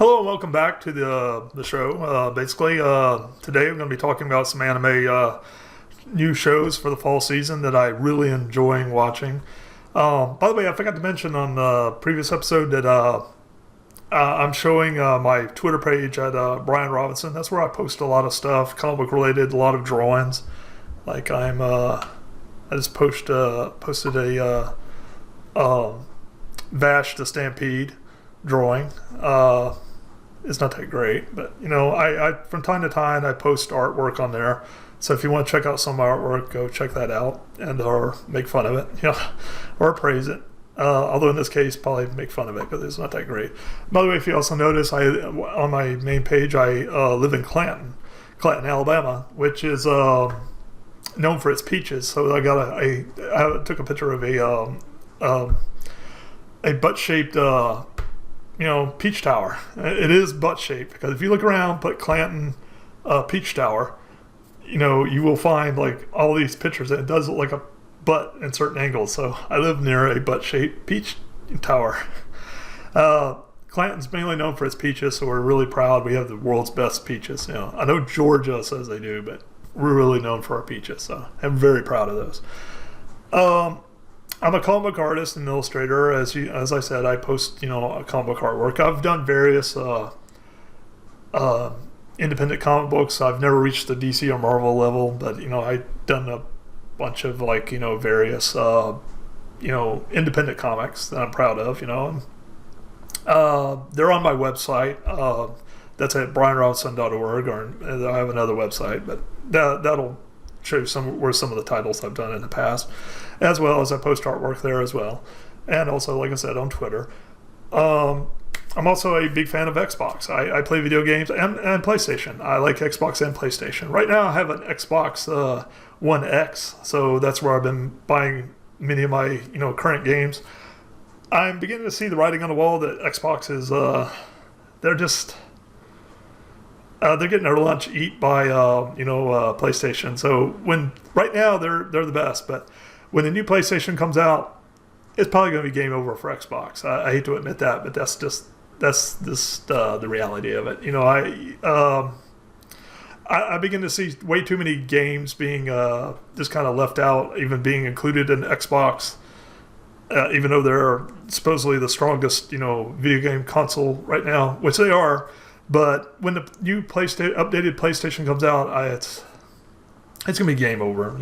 Hello and welcome back to the show. Today I'm going to be talking about some anime new shows for the fall season that I really enjoying watching. By the way, I forgot to mention on the previous episode that I'm showing my Twitter page at Brian Robinson. That's where I post a lot of stuff, comic book related, a lot of drawings. Like I just posted a Vash the Stampede drawing. It's not that great, but I from time to time I post artwork on there. So if you want to check out some of my artwork, go check that out and or make fun of it, or praise it. Although in this case, probably make fun of it because it's not that great. By the way, if you also notice, on my main page I live in Clanton, Alabama, which is known for its peaches. So I took a picture of a butt-shaped peach tower. It is butt-shaped because if you look around, put Clanton peach tower, you will find like all these pictures and it does look like a butt in certain angles. So I live near a butt-shaped peach tower. Clanton's mainly known for its peaches, so we're really proud we have the world's best peaches. I know Georgia says they do, but we're really known for our peaches, so I'm very proud of those. I'm a comic book artist and illustrator. As I said, I post comic book artwork. I've done various independent comic books. I've never reached the DC or Marvel level, but I've done a bunch of various independent comics that I'm proud of. They're on my website. That's at brianrobinson.org, or I have another website, but that'll show you where some of the titles I've done in the past, as well as I post artwork there as well, and also, like I said, on Twitter. I'm also a big fan of Xbox. I play video games and PlayStation. I like Xbox and PlayStation. Right now I have an Xbox One X, so that's where I've been buying many of my current games. I'm beginning to see the writing on the wall that Xbox is they're getting their lunch eat by PlayStation. So right now they're the best, but when the new PlayStation comes out, it's probably going to be game over for Xbox. I hate to admit that, but that's just the reality of it. I begin to see way too many games being just kind of left out, even being included in Xbox, even though they're supposedly the strongest video game console right now, which they are. But when the new updated PlayStation comes out, it's gonna be game over.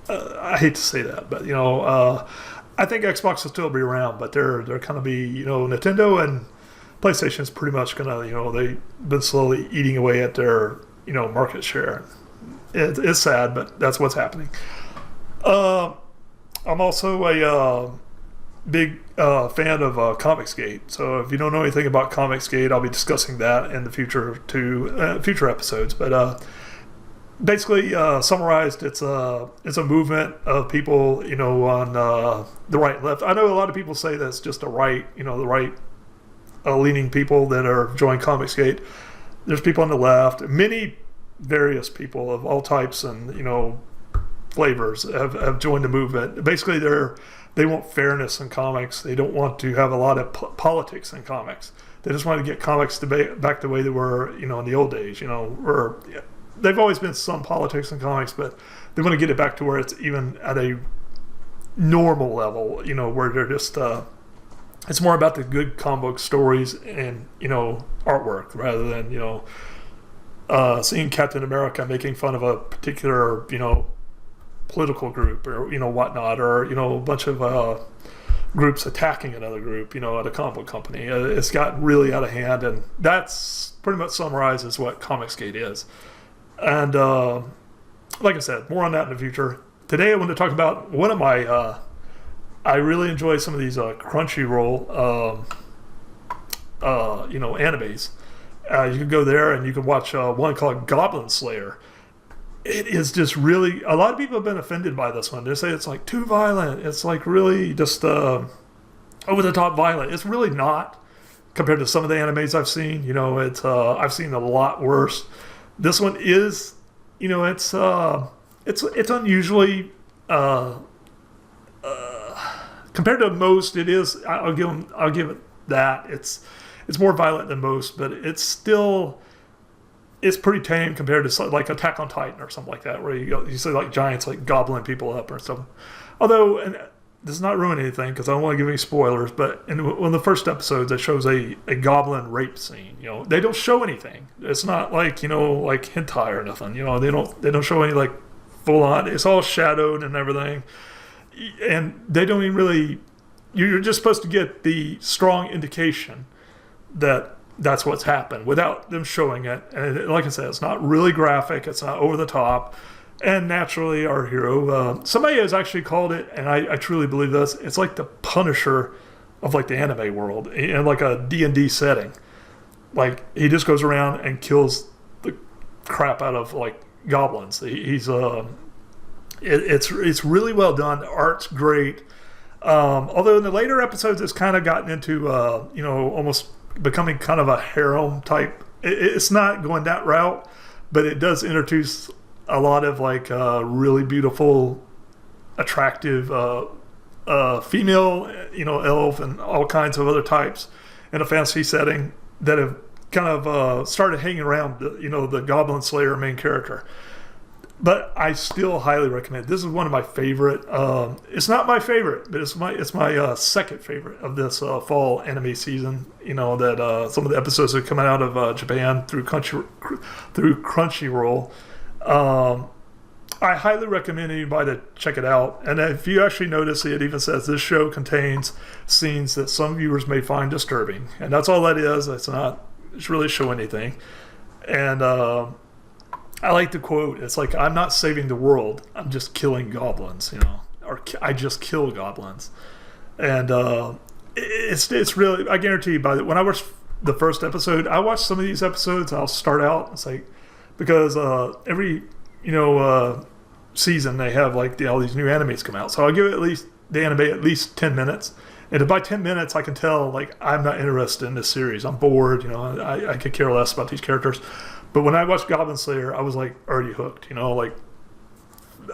I hate to say that, but I think Xbox will still be around, but they're gonna be Nintendo and PlayStation's pretty much gonna they've been slowly eating away at their market share. It's sad, but that's what's happening. I'm also a big fan of Comicsgate. So if you don't know anything about Comicsgate, I'll be discussing that in the future episodes. But basically, summarized, it's a movement of people on the right and left. I know a lot of people say that's just the right leaning people that are joining Comicsgate. There's people on the left, many various people of all types and flavors have joined the movement. Basically, they want fairness in comics. They don't want to have a lot of politics in comics. They just want to get comics back the way they were, in the old days. Where they've always been some politics in comics, but they want to get it back to where it's even at a normal level. Where they're just it's more about the good comic book stories and artwork rather than seeing Captain America making fun of a particular political group or whatnot, or a bunch of groups attacking another group at a comic book company. It's gotten really out of hand, and that's pretty much summarizes what Comicsgate is. And like I said, more on that in the future. Today I want to talk about one of my I really enjoy some of these Crunchyroll animes. You can go there and you can watch one called Goblin Slayer. It is just really, a lot of people have been offended by this one. They say it's like too violent. It's like really just over the top violent. It's really not compared to some of the animes I've seen. I've seen a lot worse. This one is, it's unusually compared to most. It is. I'll give it that. it's more violent than most, but it's pretty tame compared to like Attack on Titan or something like that, where you see like giants like gobbling people up or stuff. Although, and this does not ruin anything because I don't want to give any spoilers, but in one of the first episodes, it shows a goblin rape scene. They don't show anything. It's not like like hentai or nothing. They don't show any like full on. It's all shadowed and everything, and they don't even really. You're just supposed to get the strong indication that that's what's happened without them showing it. And like I said, it's not really graphic. It's not over the top. And naturally, our hero, somebody has actually called it, and I truly believe this, it's like the Punisher of like the anime world in like a D&D setting. Like, he just goes around and kills the crap out of like goblins. It's really well done. The art's great. Although in the later episodes, it's kind of gotten into, almost becoming kind of a harem type. It's not going that route, but it does introduce a lot of like really beautiful, attractive female, elf and all kinds of other types in a fantasy setting that have kind of started hanging around, the Goblin Slayer main character. But I still highly recommend it. This is one of my favorite. It's not my favorite, but it's my second favorite of this fall anime season. That some of the episodes are coming out of Japan through Crunchyroll. I highly recommend anybody to check it out. And if you actually notice, it even says this show contains scenes that some viewers may find disturbing, and that's all that is. It's really show anything. And I like the quote. It's like, I'm not saving the world. I'm just killing goblins, or I just kill goblins. And it's really, I guarantee you, when I watched the first episode, I watched some of these episodes, I'll start out, it's like, because every, season they have like all these new animes come out. So I'll give the anime at least 10 minutes. And by 10 minutes, I can tell, like, I'm not interested in this series. I'm bored, I could care less about these characters. But when I watched Goblin Slayer, I was like already hooked, like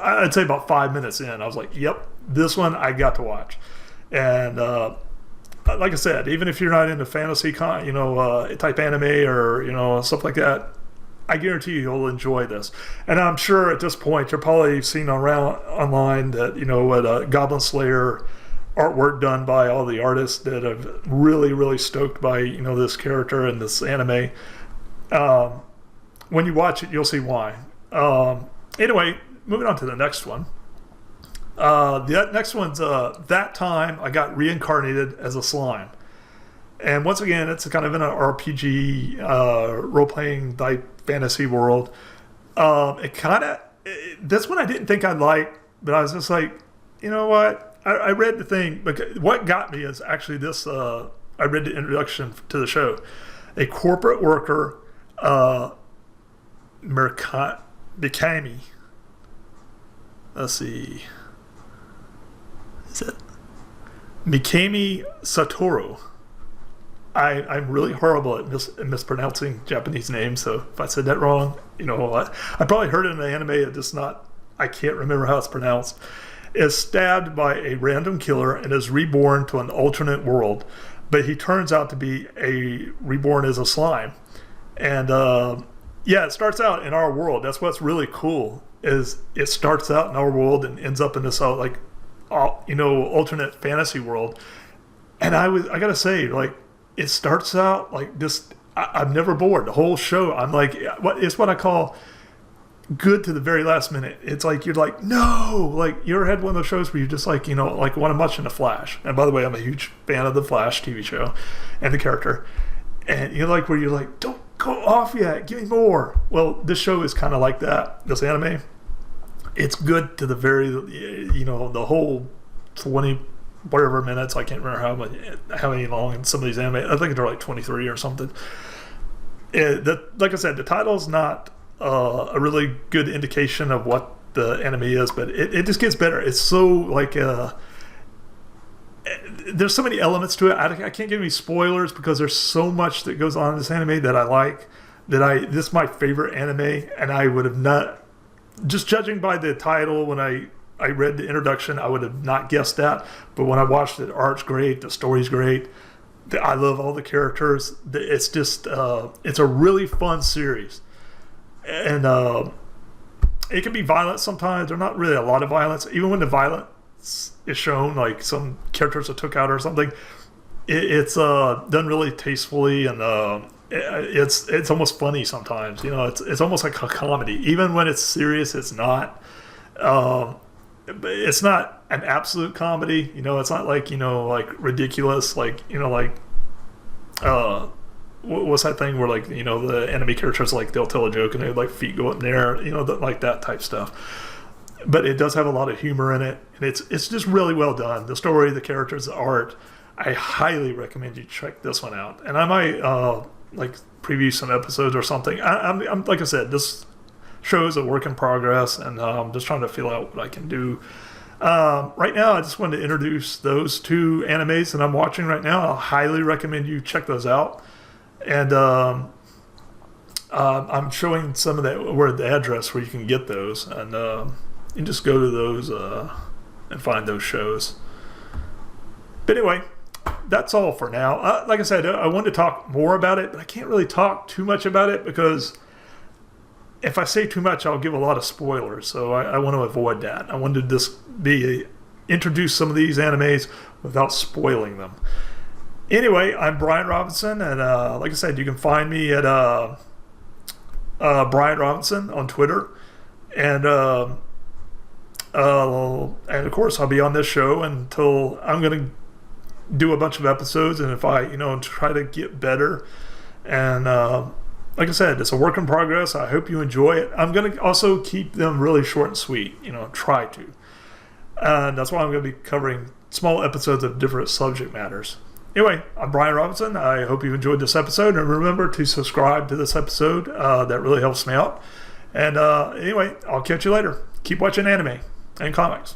I'd say about 5 minutes in, I was like, yep, this one I got to watch. And like I said, even if you're not into fantasy type anime or stuff like that, I guarantee you'll enjoy this. And I'm sure at this point you're probably seen around online that Goblin Slayer artwork done by all the artists that are really, really stoked by this character and this anime. When you watch it, you'll see why. Anyway, moving on to the next one. The next one's That Time I Got Reincarnated as a Slime. And once again, it's kind of in an RPG, role-playing type fantasy world. This one I didn't think I'd like, but I was just like, you know what? I read the thing, but what got me is actually this, I read the introduction to the show. A corporate worker, Mikami. Let's see. Is it Mikami Satoru? I'm really horrible at mispronouncing Japanese names, so if I said that wrong, I probably heard it in the anime, I can't remember how it's pronounced. Is stabbed by a random killer and is reborn to an alternate world, but he turns out to be reborn as a slime. And it starts out in our world. That's what's really cool, is it starts out in our world and ends up in this alternate fantasy world. And I gotta say, like, it starts out like this. I'm never bored. The whole show, I'm like, it's what I call good to the very last minute. It's like, you're like, no, like, you ever had one of those shows where you just like, like want to much in The Flash. And by the way, I'm a huge fan of The Flash TV show and the character. And where you're like, don't go off yet, give me more. Well, this show is kind of like that, this anime. It's good to the very, the whole 20 whatever minutes. I can't remember how many long in some of these anime. I think they're like 23 or something. Like I said, the title's not a really good indication of what the anime is, but it just gets better. It's so like there's so many elements to it. I can't give any spoilers because there's so much that goes on in this anime that I like. This is my favorite anime, and I would have not, just judging by the title when I read the introduction, I would have not guessed that. But when I watched it, art's great, the story's great. I love all the characters. It's just it's a really fun series, and it can be violent sometimes. There's not really a lot of violence, even when the violence is shown, like some characters are took out or something. It's done really tastefully, and it's almost funny sometimes. It's almost like a comedy. Even when it's serious, it's not. It's not an absolute comedy. It's not like like ridiculous. Like what's that thing where like the enemy characters, like they'll tell a joke and they like feet go up in the air. Like that type stuff. But it does have a lot of humor in it, and it's just really well done. The story, the characters, the art. I highly recommend you check this one out. And I might like preview some episodes or something. I'm like I said, this show is a work in progress, and I'm just trying to feel out what I can do. Right now, I just wanted to introduce those two animes that I'm watching right now. I'll highly recommend you check those out. And I'm showing some of the address where you can get those, and you just go to those and find those shows. But anyway, that's all for now. Like I said, I wanted to talk more about it, but I can't really talk too much about it because if I say too much, I'll give a lot of spoilers. So I want to avoid that. I wanted to just introduce some of these animes without spoiling them. Anyway, I'm Brian Robinson, and like I said, you can find me at Brian Robinson on Twitter, and of course, I'll be on this show until I'm going to do a bunch of episodes, and if I try to get better, and like I said, it's a work in progress. I hope you enjoy it. I'm going to also keep them really short and sweet, try to, and that's why I'm going to be covering small episodes of different subject matters. Anyway, I'm Brian Robinson. I hope you enjoyed this episode, and remember to subscribe to this episode. That really helps me out. And anyway, I'll catch you later. Keep watching anime and comics.